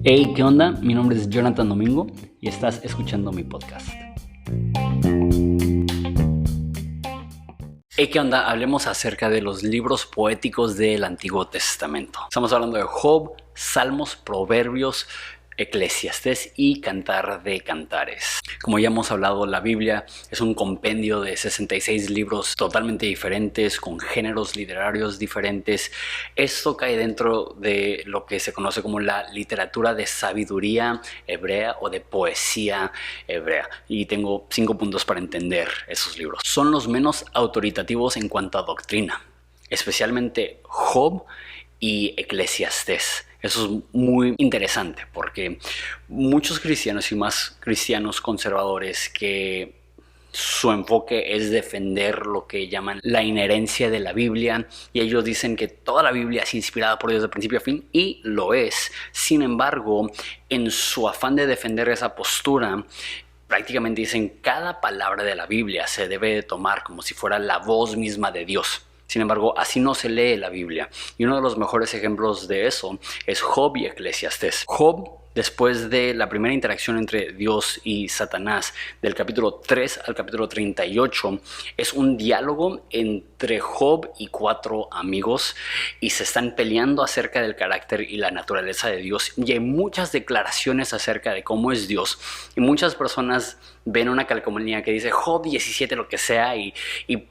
Hey, ¿qué onda? Mi nombre es Jonathan Domingo y estás escuchando mi podcast. Hey, ¿qué onda? Hablemos acerca de los libros poéticos del Antiguo Testamento. Estamos hablando de Job, Salmos, Proverbios, Eclesiastés y Cantar de Cantares. Como ya hemos hablado, la Biblia es un compendio de 66 libros totalmente diferentes, con géneros literarios diferentes. Esto cae dentro de lo que se conoce como la literatura de sabiduría hebrea o de poesía hebrea. Y tengo 5 puntos para entender esos libros. Son los menos autoritativos en cuanto a doctrina, especialmente Job y Eclesiastés. Eso es muy interesante porque muchos cristianos y más cristianos conservadores que su enfoque es defender lo que llaman la inherencia de la Biblia, y ellos dicen que toda la Biblia es inspirada por Dios de principio a fin, y lo es. Sin embargo, en su afán de defender esa postura, prácticamente dicen que cada palabra de la Biblia se debe de tomar como si fuera la voz misma de Dios. Sin embargo, así no se lee la Biblia. Y uno de los mejores ejemplos de eso es Job y Eclesiastés. Job, después de la primera interacción entre Dios y Satanás, del capítulo 3 al capítulo 38, es un diálogo entre Job y 4 amigos, y se están peleando acerca del carácter y la naturaleza de Dios. Y hay muchas declaraciones acerca de cómo es Dios. Y muchas personas ven una calcomanía que dice Job 17 lo que sea, y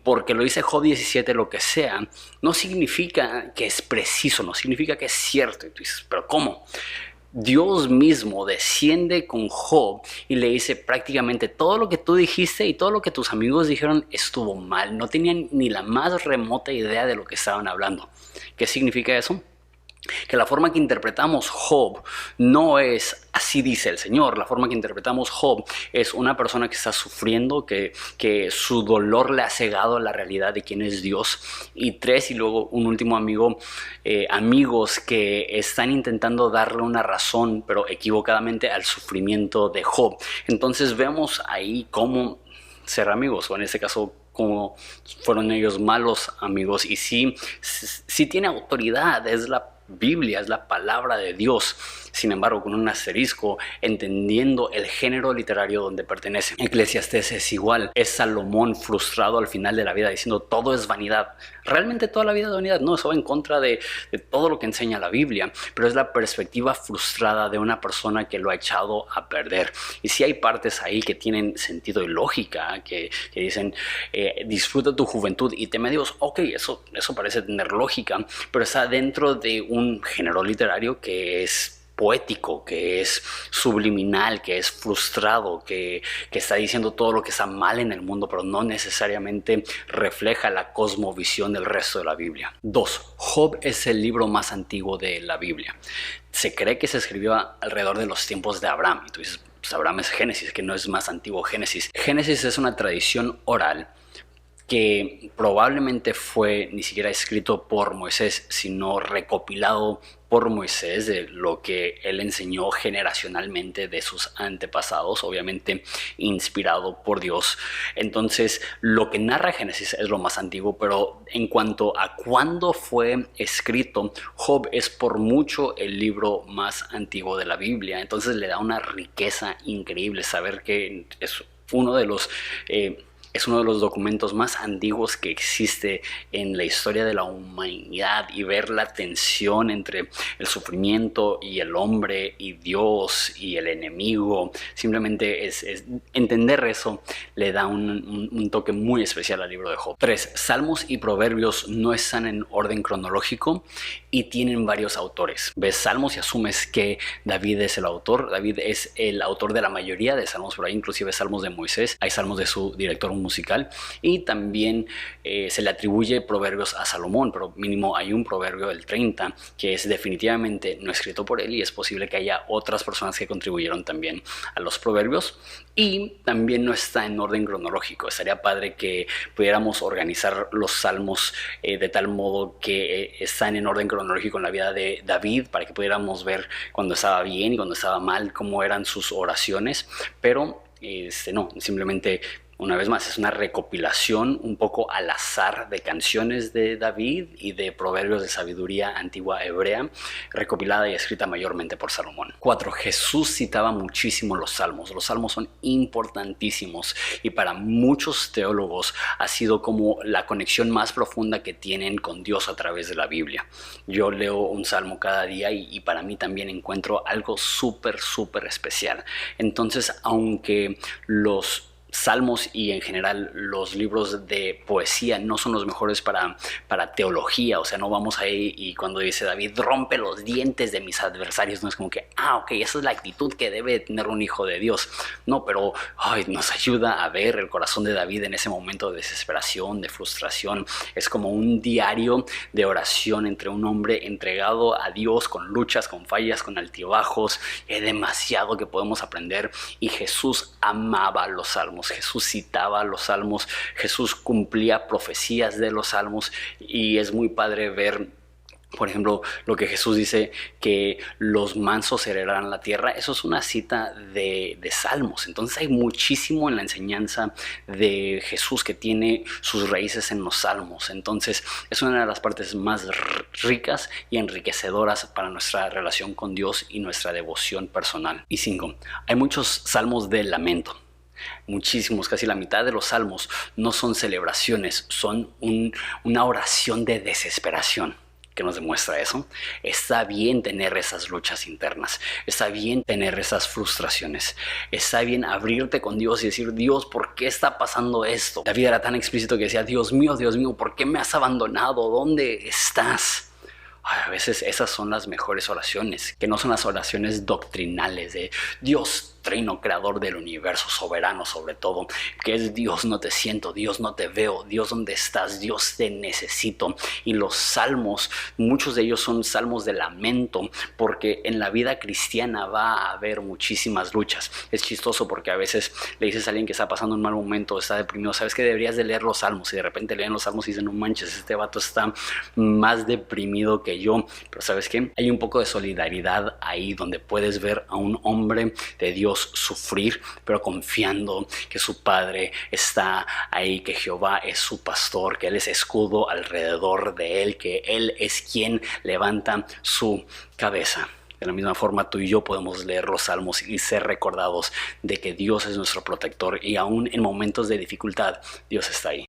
porque lo dice Job 17 lo que sea, no significa que es preciso, no significa que es cierto. Y tú dices, ¿pero cómo? Dios mismo desciende con Job y le dice prácticamente todo lo que tú dijiste y todo lo que tus amigos dijeron estuvo mal. No tenían ni la más remota idea de lo que estaban hablando. ¿Qué significa eso? Que la forma que interpretamos Job no es así dice el Señor. La forma que interpretamos Job es una persona que está sufriendo, que su dolor le ha cegado la realidad de quién es Dios. Y 3, y luego un último amigo, amigos que están intentando darle una razón, pero equivocadamente, al sufrimiento de Job. Entonces vemos ahí cómo ser amigos, o en este caso, como fueron ellos malos amigos. Y sí tiene autoridad, es la Biblia, es la palabra de Dios. Sin embargo, con un asterisco, entendiendo el género literario donde pertenece. Eclesiastés es igual, es Salomón frustrado al final de la vida diciendo todo es vanidad. Realmente toda la vida es vanidad, no, eso va en contra de todo lo que enseña la Biblia, pero es la perspectiva frustrada de una persona que lo ha echado a perder. Y sí hay partes ahí que tienen sentido y lógica, que dicen disfruta tu juventud y teme a Dios. Ok, eso parece tener lógica, pero está dentro de un género literario que es poético, que es subliminal, que es frustrado, que está diciendo todo lo que está mal en el mundo, pero no necesariamente refleja la cosmovisión del resto de la Biblia. 2. Job es el libro más antiguo de la Biblia. Se cree que se escribió alrededor de los tiempos de Abraham. Y tú dices, pues Abraham es Génesis, que no es más antiguo Génesis. Génesis es una tradición oral que probablemente fue ni siquiera escrito por Moisés, sino recopilado por Moisés de lo que él enseñó generacionalmente de sus antepasados, obviamente inspirado por Dios. Entonces, lo que narra Génesis es lo más antiguo, pero en cuanto a cuándo fue escrito, Job es por mucho el libro más antiguo de la Biblia. Entonces le da una riqueza increíble saber que es uno de los documentos más antiguos que existe en la historia de la humanidad, y ver la tensión entre el sufrimiento y el hombre y Dios y el enemigo, simplemente es entender eso le da un toque muy especial al libro de Job. 3. Salmos y Proverbios no están en orden cronológico y tienen varios autores. Ves Salmos y asumes que David es el autor. David es el autor de la mayoría de salmos, por ahí inclusive salmos de Moisés, hay salmos de su director musical, y también se le atribuye proverbios a Salomón, pero mínimo hay un proverbio del 30 que es definitivamente no escrito por él, y es posible que haya otras personas que contribuyeron también a los proverbios. Y también no está en orden cronológico. Estaría padre que pudiéramos organizar los salmos de tal modo que están en orden cronológico en la vida de David, para que pudiéramos ver cuando estaba bien y cuando estaba mal, cómo eran sus oraciones. Pero no, simplemente Una vez más, es una recopilación un poco al azar de canciones de David y de proverbios de sabiduría antigua hebrea, recopilada y escrita mayormente por Salomón. 4. Jesús citaba muchísimo los salmos. Los salmos son importantísimos y para muchos teólogos ha sido como la conexión más profunda que tienen con Dios a través de la Biblia. Yo leo un salmo cada día y para mí también encuentro algo súper especial. Entonces, aunque los salmos y en general los libros de poesía no son los mejores para teología, o sea, no vamos ahí y cuando dice David, rompe los dientes de mis adversarios, no es como que, ok, esa es la actitud que debe tener un hijo de Dios. No, pero nos ayuda a ver el corazón de David en ese momento de desesperación, de frustración. Es como un diario de oración entre un hombre entregado a Dios, con luchas, con fallas, con altibajos. Hay demasiado que podemos aprender y Jesús amaba los salmos. Jesús citaba los salmos, Jesús cumplía profecías de los salmos y es muy padre ver, por ejemplo, lo que Jesús dice, que los mansos heredarán la tierra. Eso es una cita de Salmos. Entonces hay muchísimo en la enseñanza de Jesús que tiene sus raíces en los Salmos. Entonces es una de las partes más ricas y enriquecedoras para nuestra relación con Dios y nuestra devoción personal. Y 5. Hay muchos salmos de lamento. Muchísimos, casi la mitad de los salmos no son celebraciones, son una oración de desesperación. ¿Qué nos demuestra eso? Está bien tener esas luchas internas, está bien tener esas frustraciones, está bien abrirte con Dios y decir, Dios, ¿por qué está pasando esto? David era tan explícito que decía, Dios mío, ¿por qué me has abandonado? ¿Dónde estás? A veces esas son las mejores oraciones, que no son las oraciones doctrinales de Dios, trino creador del universo, soberano sobre todo, que es Dios, no te siento, Dios, no te veo, Dios, ¿dónde estás? Dios, te necesito. Y los salmos, muchos de ellos son salmos de lamento, porque en la vida cristiana va a haber muchísimas luchas. Es chistoso porque a veces le dices a alguien que está pasando un mal momento, está deprimido, sabes que deberías de leer los salmos, y de repente leen los salmos y dicen, no manches, este vato está más deprimido que yo. Pero ¿sabes qué? Hay un poco de solidaridad ahí donde puedes ver a un hombre de Dios sufrir, pero confiando que su Padre está ahí, que Jehová es su pastor, que Él es escudo alrededor de él, que Él es quien levanta su cabeza. De la misma forma, tú y yo podemos leer los salmos y ser recordados de que Dios es nuestro protector y aún en momentos de dificultad, Dios está ahí.